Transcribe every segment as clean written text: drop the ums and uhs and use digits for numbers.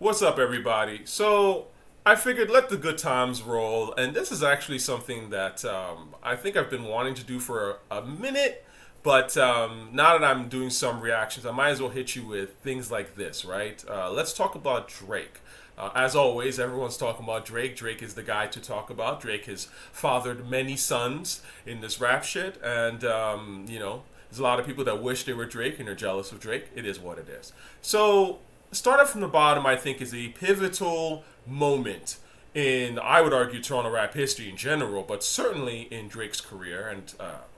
What's up, everybody? So, I figured let the good times roll, and this is actually something that I think I've been wanting to do for a minute, but now that I'm doing some reactions, I might as well hit you with things like this, right? Let's talk about Drake. As always, everyone's talking about Drake. Drake is the guy to talk about. Drake has fathered many sons in this rap shit, and there's a lot of people that wish they were Drake and are jealous of Drake. It is what it is. So, starting from the bottom, I think, is a pivotal moment in, I would argue, Toronto rap history in general, but certainly in Drake's career. And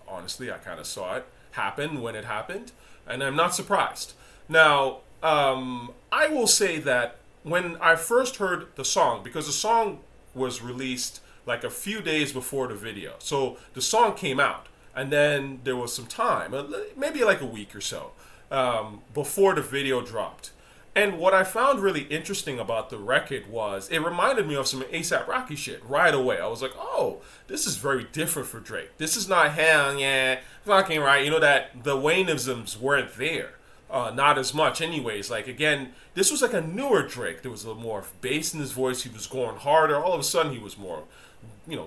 honestly, I kind of saw it happen when it happened, and I'm not surprised. Now, I will say that when I first heard the song, because the song was released like a few days before the video, so the song came out, and then there was some time, maybe like a week or so, before the video dropped. And what I found really interesting about the record was it reminded me of some ASAP Rocky shit right away. I was like, oh, this is very different for Drake. This is not hell yeah, fucking right. You know that the Wayneisms weren't there. Not as much anyways. Like, again, this was like a newer Drake. There was a little more bass in his voice. He was going harder. All of a sudden he was more,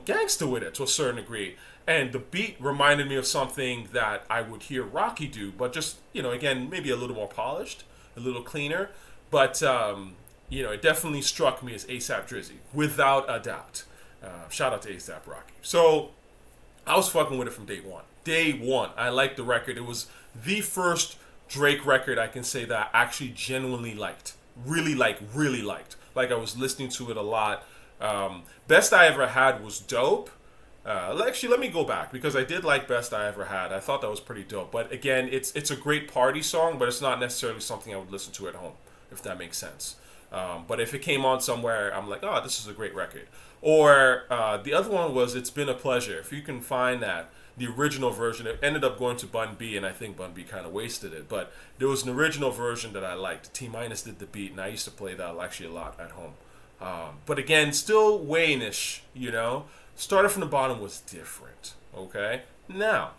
gangster with it to a certain degree. And the beat reminded me of something that I would hear Rocky do, but just, again, maybe a little more polished, a little cleaner. But, it definitely struck me as ASAP Drizzy, without a doubt. Shout out to ASAP Rocky. So, I was fucking with it from day one. Day one. I liked the record. It was the first Drake record I can say that I actually genuinely liked. Really liked. Like, I was listening to it a lot. Best I Ever Had was dope. Actually, let me go back, because I did like Best I Ever Had. I thought that was pretty dope. But again, it's a great party song, but it's not necessarily something I would listen to at home, if that makes sense. But if it came on somewhere, I'm like, oh, this is a great record. Or the other one was It's Been a Pleasure. If you can find that, the original version, it ended up going to Bun B, and I think Bun B kind of wasted it. But there was an original version that I liked. T-Minus did the beat, and I used to play that actually a lot at home. But again, still Wayne-ish, Started from the Bottom was different, okay? Now,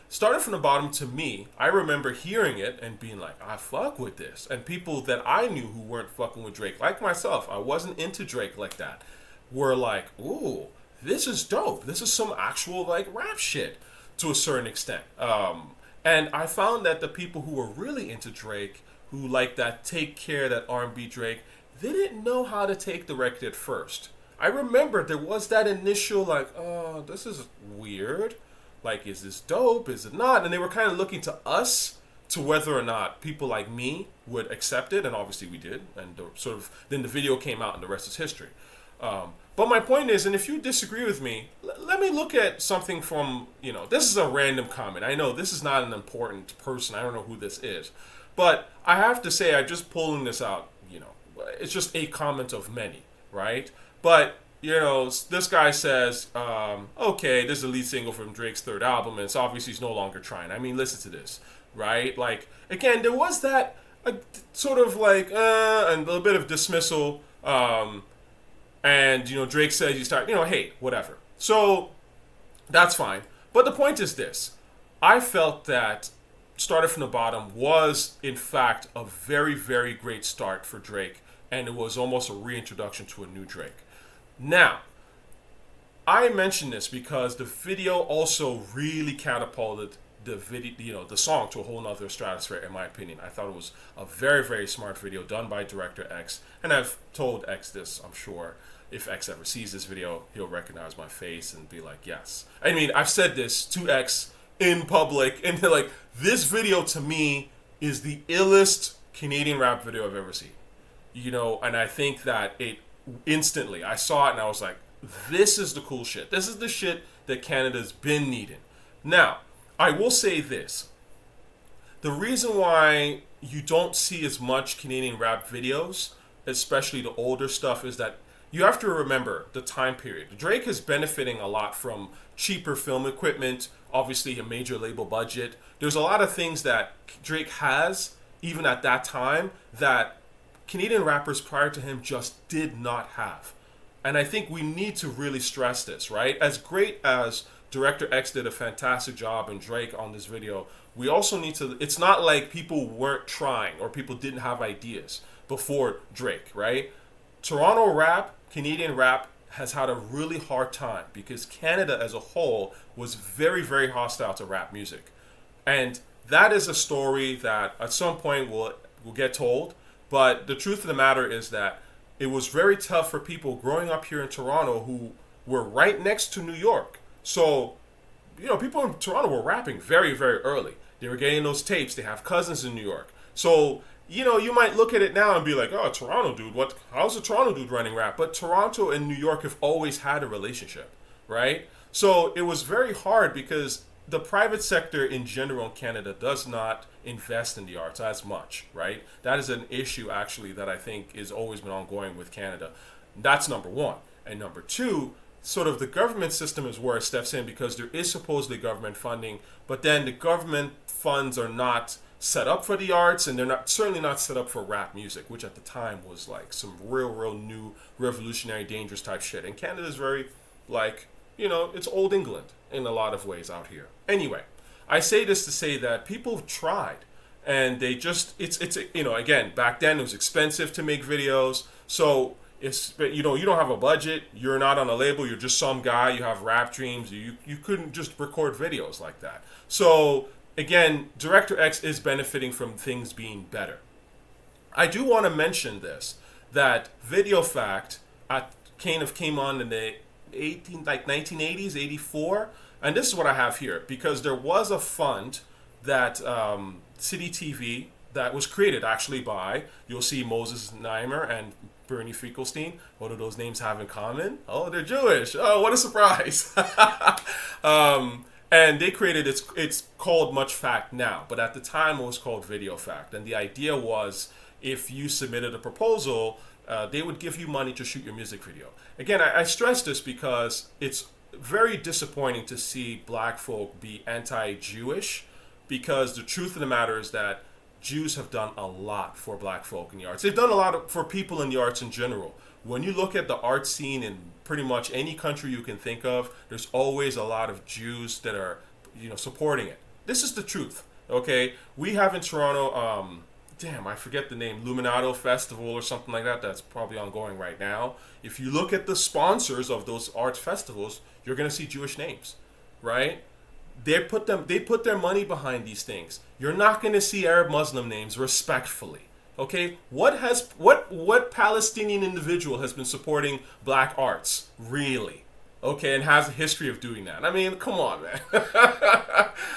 Started from the Bottom, to me, I remember hearing it and being like, I fuck with this. And people that I knew who weren't fucking with Drake, like myself, I wasn't into Drake like that, were like, ooh, this is dope. This is some actual, like, rap shit to a certain extent. And I found that the people who were really into Drake, who like that Take Care, that R&B Drake, they didn't know how to take the record at first. I remember there was that initial, like, oh, this is weird. Like, is this dope? Is it not? And they were kind of looking to us to whether or not people like me would accept it. And obviously we did. And then the video came out and the rest is history. But my point is, and if you disagree with me, let me look at something from, this is a random comment. I know this is not an important person. I don't know who this is. But I have to say, I'm just pulling this out, it's just a comment of many, right? But, this guy says, okay, this is the lead single from Drake's third album, and it's obviously he's no longer trying. I mean, listen to this, right? Like, again, there was that sort of like, and a little bit of dismissal, and, Drake says you start, hey, whatever. So, that's fine. But the point is this. I felt that Started from the Bottom was, in fact, a very, very great start for Drake, and it was almost a reintroduction to a new Drake. Now, I mention this because the video also really catapulted the song to a whole nother stratosphere, in my opinion. I thought it was a very, very smart video done by Director X, and I've told X this, I'm sure. If X ever sees this video, he'll recognize my face and be like, yes. I mean, I've said this to X in public, and they're like, this video to me is the illest Canadian rap video I've ever seen. And I think that it instantly, I saw it and I was like, this is the cool shit. This is the shit that Canada's been needing. Now, I will say this. The reason why you don't see as much Canadian rap videos, especially the older stuff, is that you have to remember the time period. Drake is benefiting a lot from cheaper film equipment, obviously a major label budget. There's a lot of things that Drake has, even at that time, that Canadian rappers prior to him just did not have. And I think we need to really stress this, right? As great as Director X did a fantastic job and Drake on this video, we also need to, it's not like people weren't trying or people didn't have ideas. before Drake, right? Toronto rap, Canadian rap has had a really hard time because Canada as a whole was very, very hostile to rap music. And that is a story that at some point will get told. But the truth of the matter is that it was very tough for people growing up here in Toronto who were right next to New York. So, people in Toronto were rapping very, very early. They were getting those tapes. They have cousins in New York. So, you might look at it now and be like, oh, Toronto dude, how's a Toronto dude running rap? But Toronto and New York have always had a relationship, right? So it was very hard because the private sector in general in Canada does not invest in the arts as much, right? That is an issue actually that I think is always been ongoing with Canada. That's number one. And number two, sort of the government system is where it steps in because there is supposedly government funding, but then the government funds are not set up for the arts, and they're certainly not set up for rap music, which at the time was like some real new revolutionary dangerous type shit. And Canada is very like, it's old England in a lot of ways out here. Anyway, I say this to say that people have tried, and they just it's again, back then it was expensive to make videos. So it's, you don't have a budget, you're not on a label, you're just some guy, you have rap dreams, you couldn't just record videos like that. So again, Director X is benefiting from things being better. I do want to mention this, that VideoFACT kind of came on in the 1980s, 84, and this is what I have here, because there was a fund that City TV that was created actually by, you'll see Moses Neimer and Bernie Finkelstein. What do those names have in common? Oh, they're Jewish. Oh, what a surprise. And they created, it's called MuchFACT now, but at the time it was called VideoFACT. And the idea was, if you submitted a proposal, they would give you money to shoot your music video. Again, I stress this because it's very disappointing to see black folk be anti-Jewish, because the truth of the matter is that Jews have done a lot for black folk in the arts. They've done a lot for people in the arts in general. When you look at the art scene in pretty much any country you can think of, there's always a lot of Jews that are, supporting it. This is the truth, okay? We have in Toronto, I forget the name, Luminato Festival or something like that. That's probably ongoing right now. If you look at the sponsors of those art festivals, you're going to see Jewish names, right? They put their money behind these things. You're not going to see Arab Muslim names, respectfully. Okay, what Palestinian individual has been supporting black arts, really? Okay, and has a history of doing that. I mean, come on, man.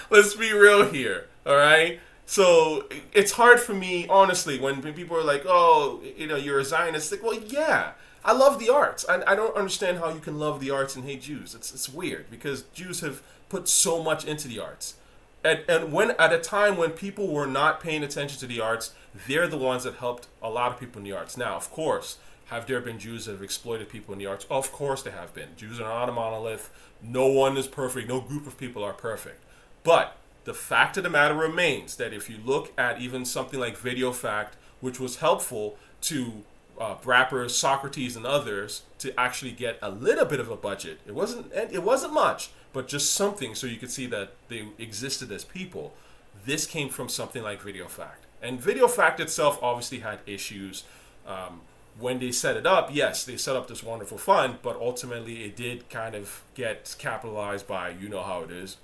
Let's be real here, all right? So it's hard for me, honestly, when people are like, oh, you're a Zionist. Like, well, yeah, I love the arts. I don't understand how you can love the arts and hate Jews. It's weird, because Jews have put so much into the arts. And when at a time when people were not paying attention to the arts, they're the ones that helped a lot of people in the arts. Now, of course, have there been Jews that have exploited people in the arts? Of course there have been. Jews are not a monolith. No one is perfect. No group of people are perfect. But the fact of the matter remains that if you look at even something like VideoFACT, which was helpful to rappers, Socrates, and others to actually get a little bit of a budget. It wasn't much, but just something so you could see that they existed as people. This came from something like VideoFACT. And VideoFACT itself obviously had issues. When they set it up, yes, they set up this wonderful fund, but ultimately it did kind of get capitalized by, how it is,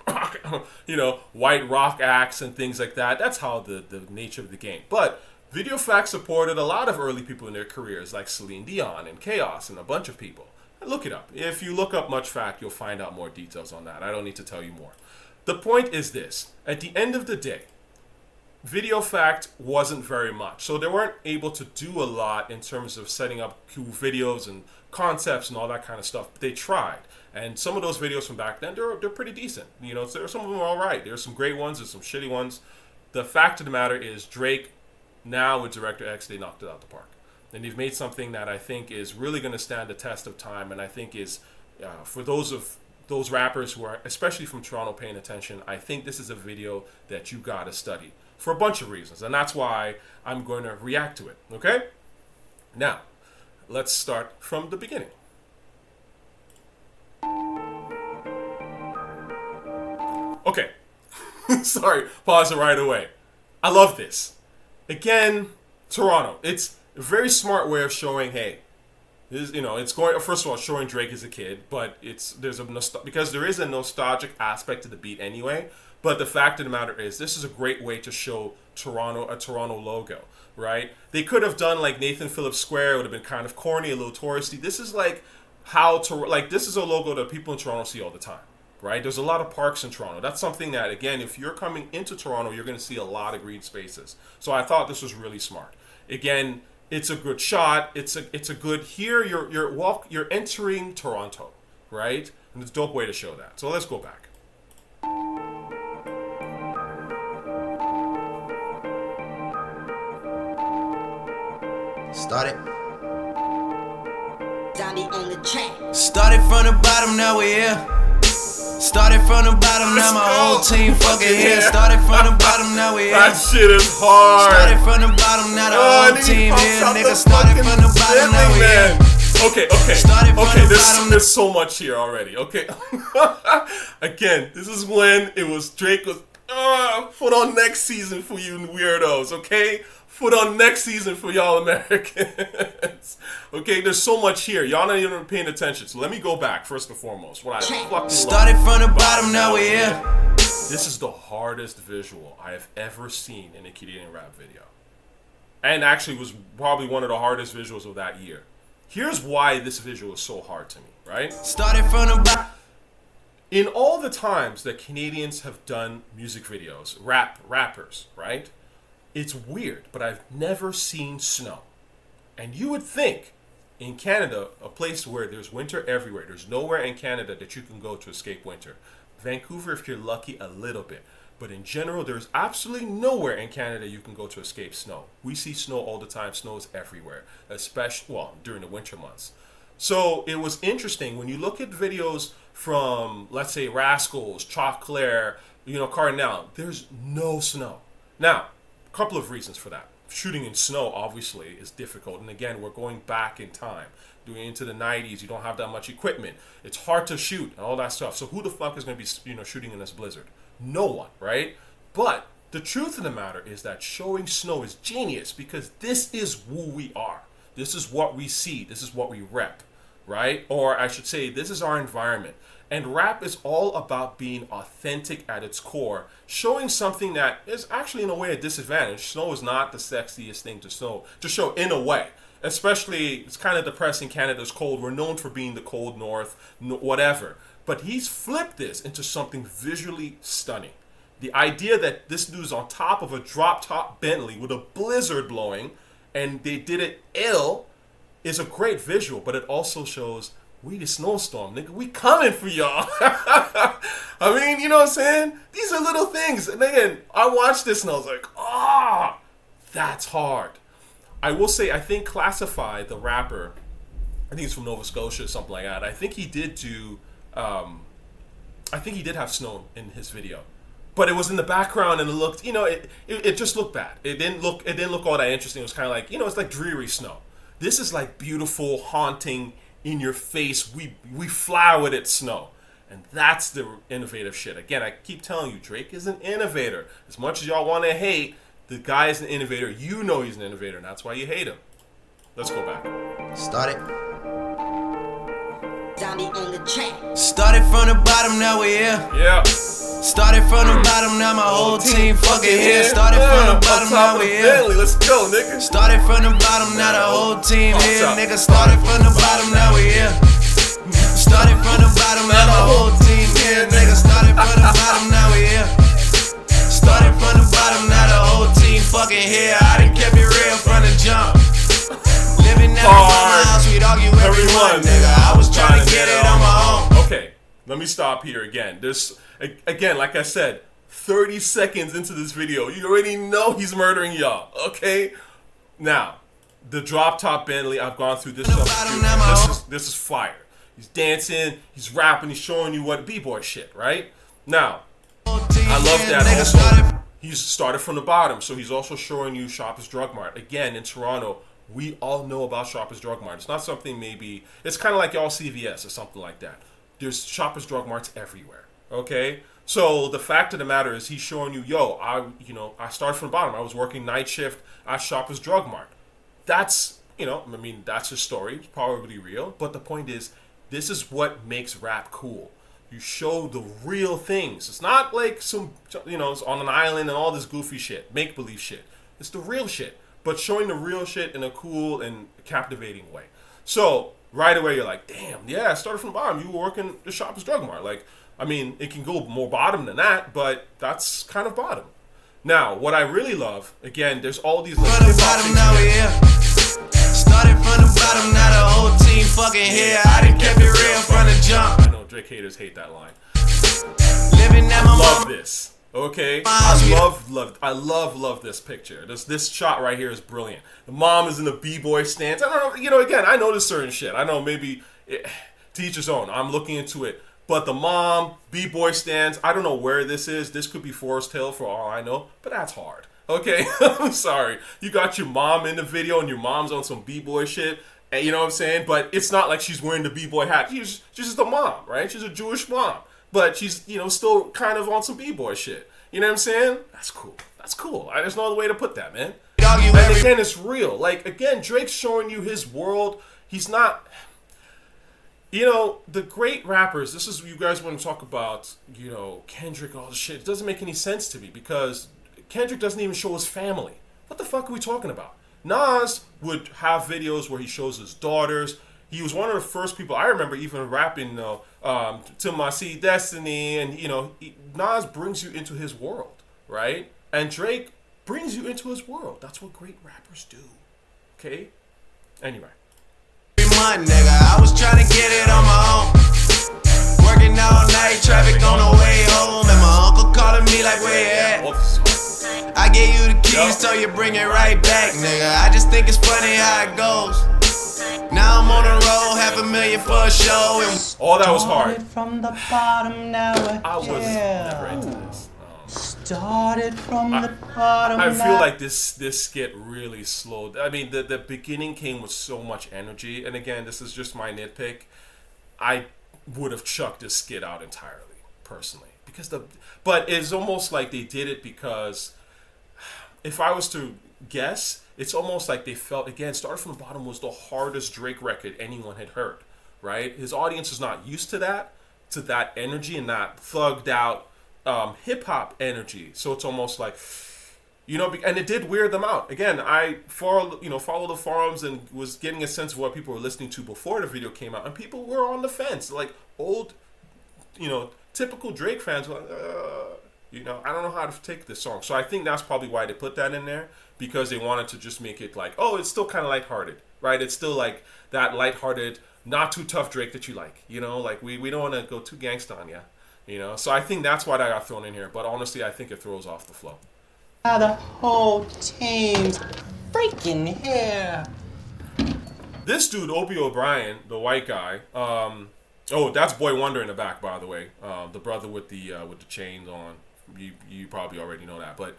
white rock acts and things like that. That's how the nature of the game. But VideoFACT supported a lot of early people in their careers, like Celine Dion and Chaos and a bunch of people. Look it up. If you look up MuchFACT, you'll find out more details on that. I don't need to tell you more. The point is this. At the end of the day, VideoFACT wasn't very much. So they weren't able to do a lot in terms of setting up cool videos and concepts and all that kind of stuff. But they tried. And some of those videos from back then, they're pretty decent. Some of them are all right. There's some great ones. There's some shitty ones. The fact of the matter is Drake, now with Director X, they knocked it out the park. And they've made something that I think is really going to stand the test of time. And I think is, for those rappers who are, especially from Toronto, paying attention, I think this is a video that you got to study for a bunch of reasons. And that's why I'm going to react to it. Okay? Now, let's start from the beginning. Okay. Sorry, pause it right away. I love this. Again, Toronto. A very smart way of showing, hey, this, it's going. First of all, showing Drake as a kid, but because there is a nostalgic aspect to the beat anyway. But the fact of the matter is, this is a great way to show a Toronto logo, right? They could have done like Nathan Phillips Square. It would have been kind of corny, a little touristy. This is like this is a logo that people in Toronto see all the time, right? There's a lot of parks in Toronto. That's something that, again, if you're coming into Toronto, you're going to see a lot of green spaces. So I thought this was really smart. Again, it's a good shot. It's a good here. You're entering Toronto, right? And it's a dope way to show that. So let's go back. Started. Zombie on the track. Started from the bottom, now we're here. Started from the bottom, now my whole team fucking here. Started from the bottom, now we're here. That shit is hard. Started from the bottom, now the whole team here. Nigga, started from the bottom, now we're here. Okay, there's so much here already. Okay. Again, this is when it was Drake was put on next season for you weirdos, okay? Put on next season for y'all Americans. Okay, there's so much here. Y'all not even paying attention. So let me go back first and foremost. What I fucking started from the bottom, now we're here. This is the hardest visual I have ever seen in a Canadian rap video. And actually was probably one of the hardest visuals of that year. Here's why this visual is so hard to me, right? Started from the bottom. In all the times that Canadians have done music videos, rappers, right? It's weird, but I've never seen snow. And you would think in Canada, a place where there's winter everywhere, there's nowhere in Canada that you can go to escape winter. Vancouver, if you're lucky, a little bit. But in general, there's absolutely nowhere in Canada you can go to escape snow. We see snow all the time. Snow is everywhere, especially, during the winter months. So it was interesting when you look at videos from, let's say, Rascals, chocolat, Cardinal, there's no snow. Now, a couple of reasons for that. Shooting in snow, obviously, is difficult. And again, we're going back in time. Doing into the 90s, you don't have that much equipment. It's hard to shoot and all that stuff. So who the fuck is going to be, shooting in this blizzard? No one, right? But the truth of the matter is that showing snow is genius because this is who we are. This is what we see. This is what we rep, right? Or I should say, this is our environment. And rap is all about being authentic at its core, showing something that is actually in a way a disadvantage. Snow is not the sexiest thing to show in a way. Especially, it's kind of depressing. Canada's cold. We're known for being the cold north, whatever. But he's flipped this into something visually stunning. The idea that this dude's on top of a drop-top Bentley with a blizzard blowing, and they did it ill, is a great visual. But it also shows, we the snowstorm, nigga. We coming for y'all. I mean, you know what I'm saying? These are little things. And again, I watched this and I was like, that's hard. I will say, I think Classify, the rapper, I think he's from Nova Scotia or something like that. I think he did do, I think he did have snow in his video. But it was in the background and it looked, it just looked bad. It didn't look all that interesting. It was kind of like, it's like dreary snow. This is like beautiful, haunting, in your face, we fly with it snow. And that's the innovative shit. Again, I keep telling you, Drake is an innovator. As much as y'all want to hate, the guy is an innovator. You know he's an innovator, and that's why you hate him. Let's go back. Started. Zombie on the track. Started from the bottom, now we're here. Yeah. Started from the bottom, now my whole team fucking here. Started from the bottom, now we're here. Let's go, nigga. Started from the bottom, now the whole team here. Nigga, started from the bottom, now we're here. Started from the bottom, now the whole team here. Nigga, started from the bottom, now we're here. Started from the bottom, now the whole team fucking here. I done kept it real from the jump. Living never from my house, we'd argue everyone, nigga. I was trying to get it on my own. Okay, let me stop here again. Again, like I said, 30 seconds into this video, you already know he's murdering y'all, okay? Now, the drop top Bentley, I've gone through this stuff. This is fire. He's dancing, he's rapping, he's showing you what b-boy shit, right? Now, I love that also. He's started from the bottom, so he's also showing you Shoppers Drug Mart. Again, in Toronto, we all know about Shoppers Drug Mart. It's not something it's kind of like y'all CVS or something like that. There's Shoppers Drug Marts everywhere. Okay, so the fact of the matter is he's showing you, I started from the bottom. I was working night shift at Shoppers Drug Mart. that's, I mean, that's a story. It's probably real. But the point is, this is what makes rap cool. You show the real things. It's not like some, it's on an island and all this goofy shit, make-believe shit. It's the real shit, but showing the real shit in a cool and captivating way. So right away you're like, damn, yeah, I started from the bottom. You were working the Shoppers Drug Mart. Like, I mean, it can go more bottom than that, but that's kind of bottom. Now, what I really love, again, there's all these like, From the bottom, now we here. Started from the bottom, now the whole team fucking here. I done kept it real from the jump. I know Drake haters hate that line. Living at my Love this. Okay, I love this picture. This shot right here is brilliant. The mom is in the b-boy stance. I don't know, again, I know there's certain shit. I know maybe to each his own. I'm looking into it. But the mom, b-boy stance, I don't know where this is. This could be Forest Hill for all I know, but that's hard. Okay, I'm sorry. You got your mom in the video and your mom's on some b-boy shit. And you know what I'm saying? But it's not like she's wearing the b-boy hat. She's just a mom, right? She's a Jewish mom. But she's, still kind of on some b-boy shit. You know what I'm saying? That's cool. That's cool. There's no other way to put that, man. And again, it's real. Like, again, Drake's showing you his world. He's not... the great rappers, this is, you guys want to talk about, Kendrick, all this shit. It doesn't make any sense to me because Kendrick doesn't even show his family. What the fuck are we talking about? Nas would have videos where he shows his daughters. He was one of the first people, I remember even rapping, To My See Destiny, and, Nas brings you into his world, right? And Drake brings you into his world. That's what great rappers do, okay? Anyway. Month, nigga, I was trying to get it on my own. Working all night, traffic on the way home, and my uncle calling me like, where you at? I gave you the keys, so you bring it right back, nigga. I just think it's funny how it goes. Now I'm on the road, $500,000 for a show. And oh, that was hard. From the bottom, now I was never into this. Started from the bottom. I feel like this skit really slowed. I mean, the beginning came with so much energy, and again, this is just my nitpick. I would have chucked this skit out entirely, personally, but it's almost like they did it because, if I was to guess, it's almost like they felt, again, Started From the Bottom was the hardest Drake record anyone had heard, right? His audience is not used to that energy and that thugged out hip-hop energy. So it's almost like, and it did weird them out. Again, I followed the forums and was getting a sense of what people were listening to before the video came out, and people were on the fence. Like old, typical Drake fans were like, I don't know how to take this song. So I think that's probably why they put that in there, because they wanted to just make it like, oh, it's still kind of lighthearted, right? It's still like that lighthearted, not too tough Drake that you like, like we don't want to go too gangsta on ya. So I think that's why that got thrown in here. But honestly, I think it throws off the flow. The whole team's freaking here. This dude, Obie O'Brien, the white guy. Oh, that's Boy Wonder in the back, by the way. The brother with the chains on. You probably already know that. But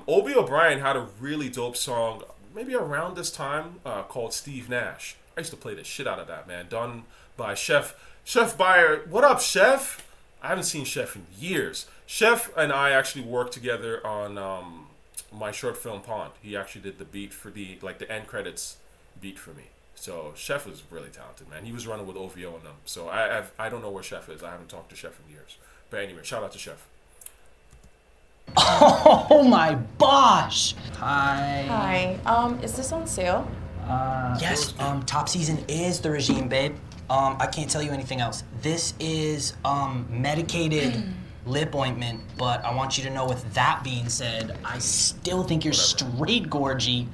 Obie O'Brien had a really dope song, maybe around this time, called Steve Nash. I used to play the shit out of that, man. Done by Chef Byer. What up, Chef? I haven't seen Chef in years. Chef and I actually worked together on my short film Pond. He actually did the beat for the end credits beat for me. So Chef is really talented, man. He was running with OVO and them. So I don't know where Chef is. I haven't talked to Chef in years. But anyway, shout out to Chef. Oh my gosh! Hi. Hi. Is this on sale? Yes. Top season is the regime, babe. I can't tell you anything else. This is medicated lip ointment, but I want you to know, with that being said, I still think you're straight gorgy,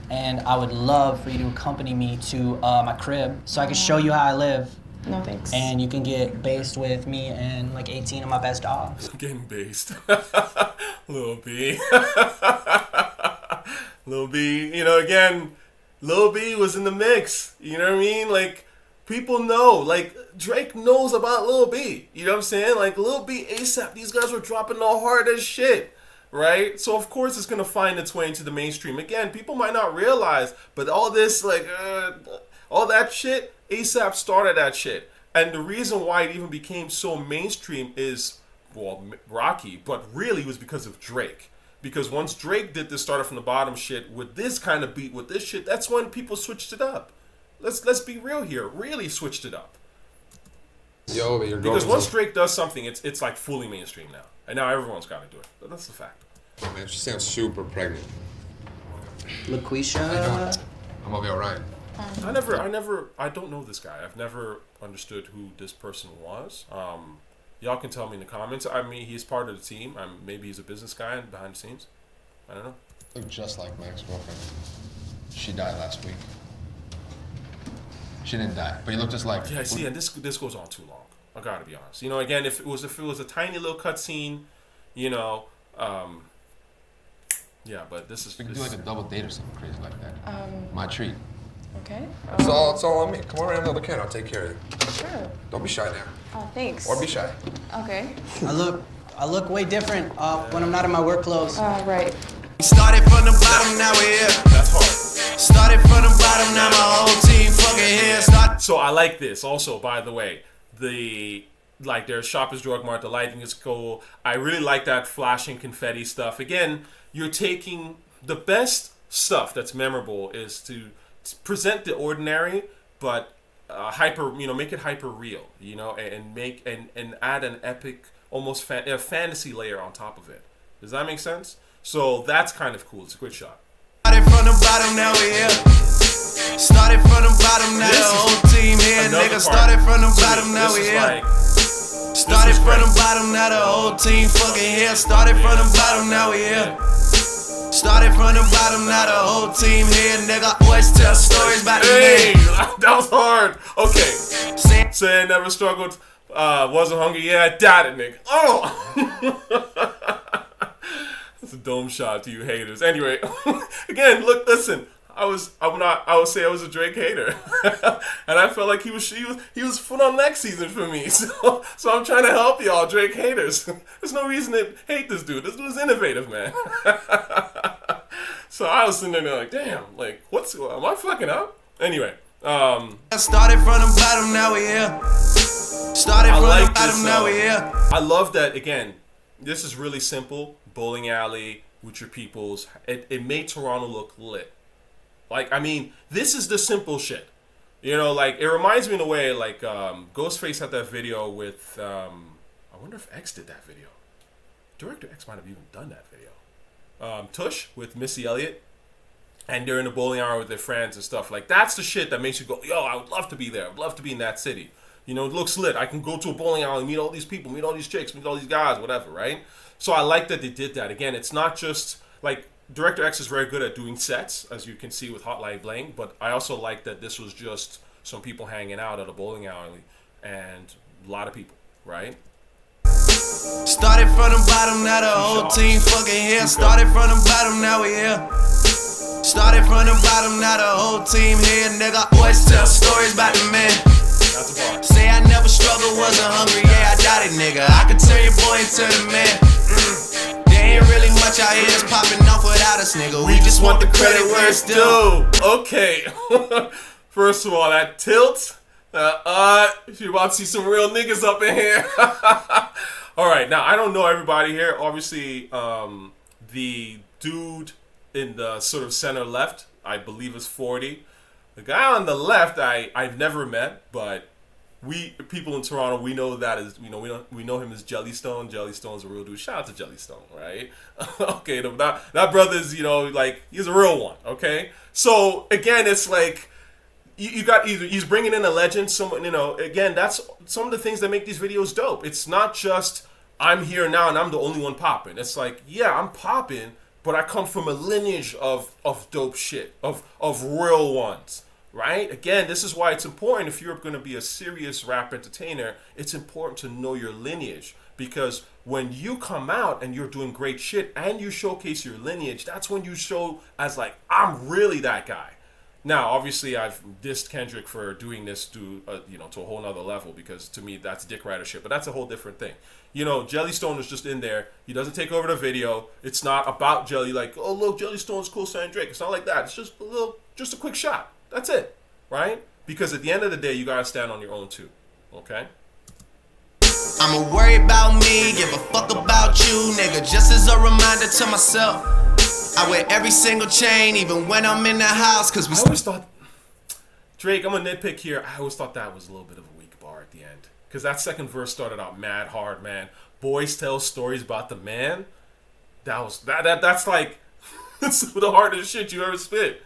and I would love for you to accompany me to my crib so I can show you how I live. No thanks. And you can get based with me and 18 of my best dogs. Getting based. Lil B. Lil B, again, Lil B was in the mix. You know what I mean? People know. Drake knows about Lil B. You know what I'm saying? Lil B, ASAP, these guys were dropping the hardest shit, right? So, of course, it's going to find its way into the mainstream. Again, people might not realize, but all this, all that shit, ASAP started that shit. And the reason why it even became so mainstream is, well, Rocky, but really was because of Drake. Because once Drake did this started from the bottom shit with this kind of beat, with this shit, that's when people switched it up. Let's be real here. Really switched it up. Yo, your because once Drake does something, it's like fully mainstream now, and now everyone's got to do it. But that's the fact. Oh, man, she sounds super pregnant. LaQuisha. I'm gonna be alright. I don't know this guy. I've never understood who this person was. Y'all can tell me in the comments. I mean, he's part of the team. Maybe he's a business guy behind the scenes. I don't know. Look just like my ex-girlfriend. She died last week. She didn't die, but he looked just like her. Yeah, I see, and this goes on too long. I gotta be honest. You know, again, if it was a tiny little cutscene, you know, yeah, but this is. We can do like a double date or something crazy like that. My treat. Okay. It's all on me. Come on around the other can. I'll take care of you. Sure. Don't be shy now. Oh, thanks. Or be shy. Okay. I look way different when I'm not in my work clothes. Right. Started from the bottom, now we're here. That's hard. Started from the bottom, now my whole team fucking here. So I like this. Also, by the way, their Shoppers Drug Mart, the lighting is cool. I really like that flashing confetti stuff. Again, you're taking the best stuff that's memorable is to present the ordinary, but make it hyper real, you know, and add an epic, almost a fantasy layer on top of it. Does that make sense? So that's kind of cool. It's a good shot. Started from the bottom, now we here. Started from the bottom, now the whole team here. Nigga, started from the bottom, now we here. Started from the bottom, now the whole team fucking here. Started from the bottom, now we here. Started from the bottom, now the whole team here. Nigga, always tell stories about the Hey, man. that was hard. Okay. Say I never struggled, wasn't hungry. Yeah, I died it, nigga. Oh. That's a dome shot to you haters. Anyway, again, look, listen. I would say I was a Drake hater, and I felt like he was foot on next season for me. So I'm trying to help y'all, Drake haters. There's no reason to hate this dude. This dude's innovative, man. So I was sitting there like, damn, like am I fucking up? Anyway, started from the bottom, now we here. Started from the bottom, now we here. I love that. Again, this is really simple. Bowling alley with your peoples. It made Toronto look lit. Like, I mean, this is the simple shit. You know, like, it reminds me in a way, like, Ghostface had that video with, I wonder if X did that video. Director X might have even done that video. Tush with Missy Elliott. And they're in the bowling alley with their friends and stuff. Like, that's the shit that makes you go, yo, I would love to be there. I would love to be in that city. You know, it looks lit. I can go to a bowling alley, meet all these people, meet all these chicks, meet all these guys, whatever, right? So I like that they did that. Again, it's not just, like, Director X is very good at doing sets, as you can see with Hot Light Bling, but I also like that this was just some people hanging out at a bowling alley and a lot of people, right? Started from the bottom, now the whole team fucking here. Started from the bottom, now we here. Started from the bottom, now the whole team here. Nigga, always tell stories about the man. Say I never struggled, wasn't hungry, yeah, I doubt it, nigga. I could turn your boy into the man. There ain't really much out here that's popping off without us, nigga. We just want the credit where it's due. Okay. First of all, that tilt. You about to see some real niggas up in here. All right, now I don't know everybody here. Obviously, the dude in the sort of center left, I believe is 40. The guy on the left, I've never met, but people in Toronto, we know that is, we know him as Jelleestone. Jelleestone's a real dude. Shout out to Jelleestone, right? Okay, that brother's, like, he's a real one. Okay, so again, it's like you got either he's bringing in a legend, someone, again, that's some of the things that make these videos dope. It's not just I'm here now and I'm the only one popping. It's like, yeah, I'm popping, but I come from a lineage of dope shit, of real ones. Right? Again, this is why it's important if you're going to be a serious rap entertainer, it's important to know your lineage. Because when you come out and you're doing great shit and you showcase your lineage, that's when you show as like, I'm really that guy. Now, obviously, I've dissed Kendrick for doing this to a whole nother level because to me, that's dick rider shit. But that's a whole different thing. Jelleestone is just in there. He doesn't take over the video. It's not about Jelly like, oh, look, Jelleestone's cool saying Drake. It's not like that. It's just a quick shot. That's it, right? Because at the end of the day, you gotta stand on your own too, okay? I'ma worry about me, give a fuck about you, nigga. Just as a reminder to myself, I wear every single chain, even when I'm in the house, cause we I always thought, Drake, I'm gonna nitpick here. I always thought that was a little bit of a weak bar at the end. Because that second verse started out mad hard, man. Boys tell stories about the man. That's like, it's the hardest shit you ever spit.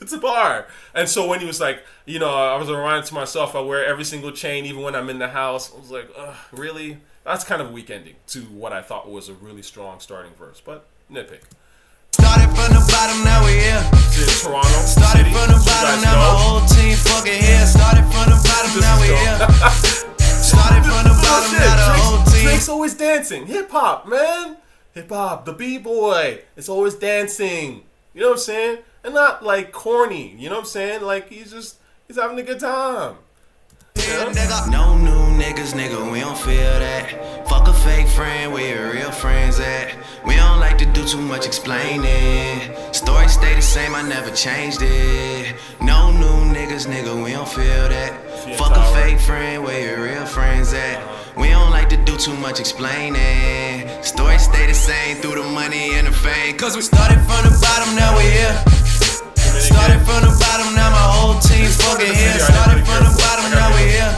It's a bar. And so when he was like, you know, I was reminded to myself, I wear every single chain even when I'm in the house. I was like, ugh, really? That's kind of a weak ending to what I thought was a really strong starting verse. But nitpick. started from the bottom, now we here. It's in Toronto Started City. from the You bottom, guys now my know. whole team fucking here. Started from the bottom, This now is we dope. here. Started from the bottom, now the whole team. Drake's always dancing. Hip hop, man. Hip hop. The B-boy. It's always dancing. You know what I'm saying? And not like corny. You know what I'm saying? Like he's having a good time. Yeah. No new niggas, nigga, we don't feel that. Fuck a fake friend, where your real friends at? We don't like to do too much explaining. Story stay the same, I never changed it. No new niggas, nigga, we don't feel that. Fuck a fake friend, where your real friends at? We don't like to do too much explaining. Story stay the same through the money and the fame. Cause we started from the bottom, now we here. Started from the bottom, now my whole team's fucking here. Started from the bottom, now we here.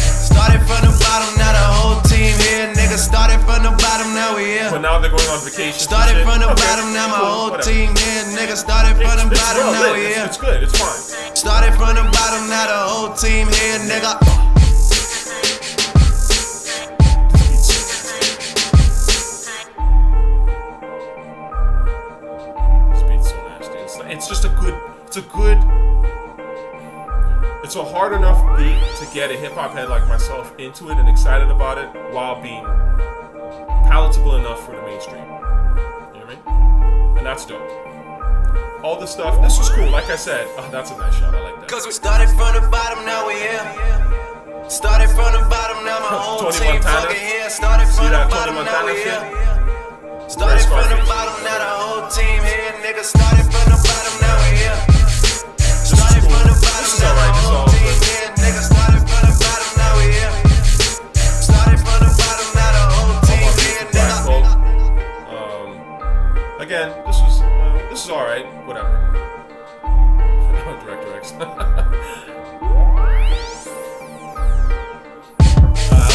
Started from the bottom, now the whole team here. Nigga, started from the bottom, now we here. But now they're going on vacation. Started from the bottom, now my whole team here. Nigga, started from the bottom, now we here. It's good, it's fine. Started from the bottom, now the whole team here, nigga. It's a good, hard enough beat to get a hip hop head like myself into it and excited about it while being palatable enough for the mainstream. You know what I mean? And that's dope. All this stuff, this was cool. Like I said, oh, that's a nice shot. I like that. Cause we started from the bottom, now we here. Started from the bottom, now my whole Tony team Montana. fucking here. Started See from the that bottom, Tony now we Montana here. shit? Started from the Scarface. bottom, now the whole team here. Nigga, started from the bottom, now we here. This is Started cool. from the This bottom, is now alright. the This is whole all team good. here. Nigga, started from the bottom, now we here. Started from the bottom, now the whole team here. Black Nigga. folk. Again, this is all right. Whatever. Director X. I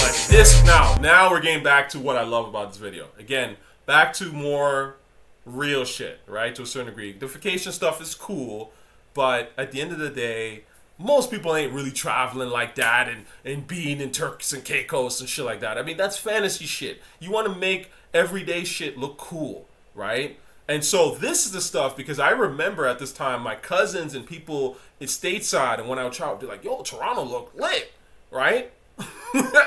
like this now. Now we're getting back to what I love about this video. Again, back to more real shit, right? To a certain degree. The vacation stuff is cool, but at the end of the day, most people ain't really traveling like that and being in Turks and Caicos and shit like that. I mean, that's fantasy shit. You want to make everyday shit look cool, right? And so this is the stuff, because I remember at this time my cousins and people in stateside, and when I would travel, be like, yo, Toronto look lit, right?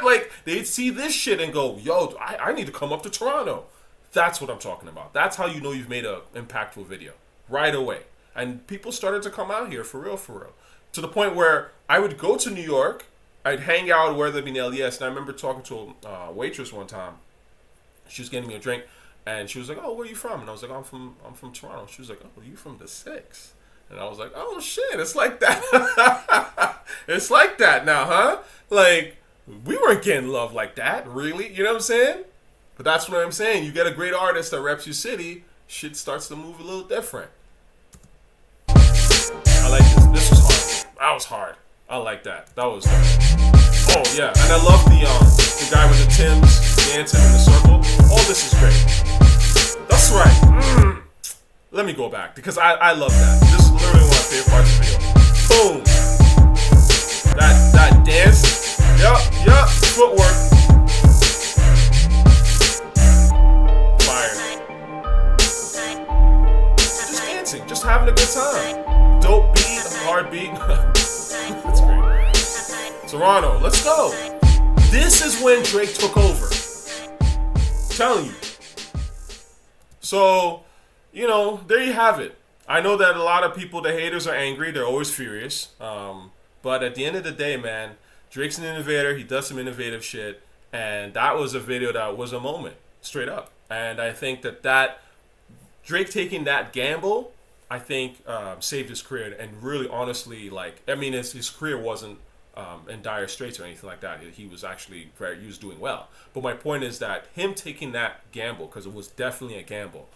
Like, they'd see this shit and go, yo, I need to come up to Toronto. That's what I'm talking about. That's how you know you've made an impactful video, right away. And people started to come out here for real. To the point where I would go to New York, I'd hang out where there'd be an LES, and I remember talking to a waitress one time. She was getting me a drink. And she was like, "Oh, where are you from?" And I was like, "I'm from Toronto." She was like, "Oh, you from the 6?" And I was like, "Oh shit, it's like that." It's like that now, huh? Like, we weren't getting love like that, really. You know what I'm saying? But that's what I'm saying. You get a great artist that reps your city, shit starts to move a little different. I like this. This was hard. That was hard. I like that. That was dope. Oh yeah, and I love the guy with the Timbs dancing in the circle. All this is great. That's right. Let me go back, because I love that. This is literally one of my favorite parts of the video. Boom. That dance. Yup. Footwork. Fire. Just dancing. Just having a good time. Dope beat. Hard beat. That's great. Toronto. Let's go. This is when Drake took over. I'm telling you. So, you know, there you have it. I know that a lot of people, the haters, are angry. They're always furious. But at the end of the day, man, Drake's an innovator. He does some innovative shit. And that was a video that was a moment, straight up. And I think that Drake taking that gamble, I think, saved his career. And really, honestly, like, I mean, his career wasn't in dire straits or anything like that. He was actually he was doing well. But my point is that him taking that gamble, because it was definitely a gamble,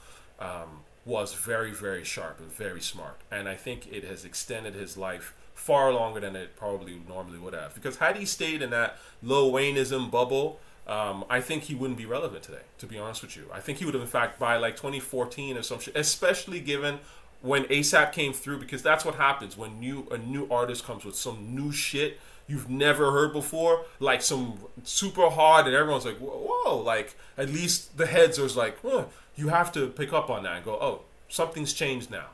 was very, very sharp and very smart. And I think it has extended his life far longer than it probably normally would have. Because had he stayed in that Lil Wayneism bubble, I think he wouldn't be relevant today, to be honest with you. I think he would have, in fact, by like 2014 or some shit, especially given when ASAP came through, because that's what happens when a new artist comes with some new shit you've never heard before, like some super hard, and everyone's like, whoa, like at least the heads are like, whoa. You have to pick up on that and go, oh, something's changed now.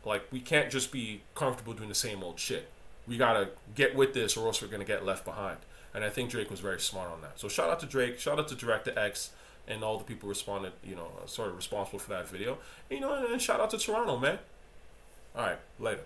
Like, we can't just be comfortable doing the same old shit. We gotta get with this, or else we're gonna get left behind. And I think Drake was very smart on that. So shout out to Drake, shout out to Director X, and all the people responded, sort of responsible for that video. And shout out to Toronto, man. All right, later.